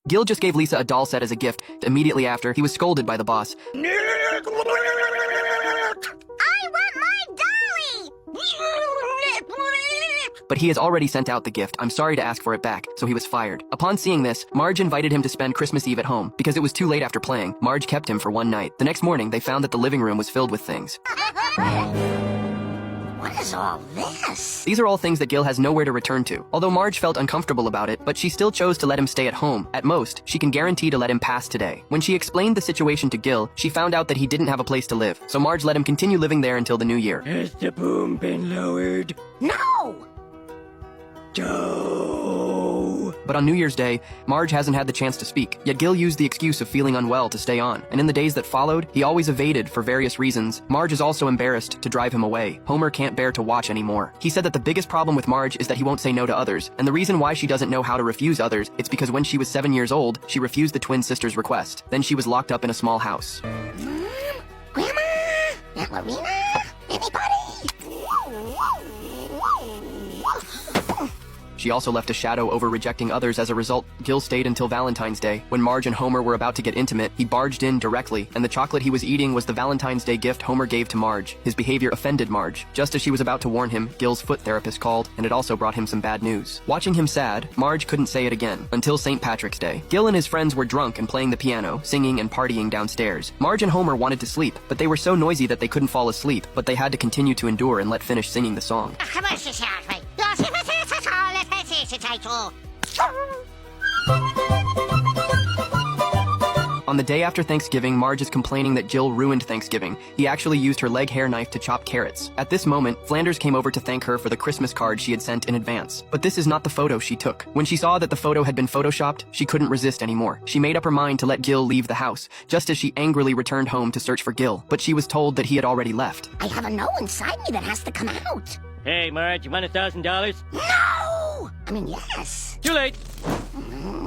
Gil just gave Lisa a doll set as a gift. Immediately after, he was scolded by the boss. I want my dolly! But he has already sent out the gift. I'm sorry to ask for it back, so he was fired. Upon seeing this, Marge invited him to spend Christmas Eve at home. Because it was too late after playing, Marge kept him for one night. The next morning, they found that the living room was filled with things. What is all this? These are all things that Gil has nowhere to return to. Although Marge felt uncomfortable about it, but she still chose to let him stay at home. At most, she can guarantee to let him pass today. When she explained the situation to Gil, she found out that he didn't have a place to live. So Marge let him continue living there until the new year. Has the boom been lowered? No! Joe! But on New Year's Day, Marge hasn't had the chance to speak. Yet Gil used the excuse of feeling unwell to stay on. And in the days that followed, he always evaded for various reasons. Marge is also embarrassed to drive him away. Homer can't bear to watch anymore. He said that the biggest problem with Marge is that he won't say no to others. And the reason why she doesn't know how to refuse others, it's because when she was 7 years old, she refused the twin sister's request. Then she was locked up in a small house. Mom? Grandma? Aunt Lorena? Anybody? She also left a shadow over rejecting others. As a result, Gil stayed until Valentine's Day. When Marge and Homer were about to get intimate, he barged in directly, and the chocolate he was eating was the Valentine's Day gift Homer gave to Marge. His behavior offended Marge. Just as she was about to warn him, Gil's foot therapist called, and it also brought him some bad news. Watching him sad, Marge couldn't say it again, until St. Patrick's Day. Gil and his friends were drunk and playing the piano, singing and partying downstairs. Marge and Homer wanted to sleep, but they were so noisy that they couldn't fall asleep, but they had to continue to endure and let finish singing the song. On the day after Thanksgiving, Marge is complaining that Gil ruined Thanksgiving. He actually used her leg hair knife to chop carrots. At this moment, Flanders came over to thank her for the Christmas card she had sent in advance. But this is not the photo she took. When she saw that the photo had been photoshopped, she couldn't resist anymore. She made up her mind to let Gil leave the house, just as she angrily returned home to search for Gil. But she was told that he had already left. I have a no inside me that has to come out. Hey, Marge, you want $1,000? No! I mean, yes. Too late. Mm,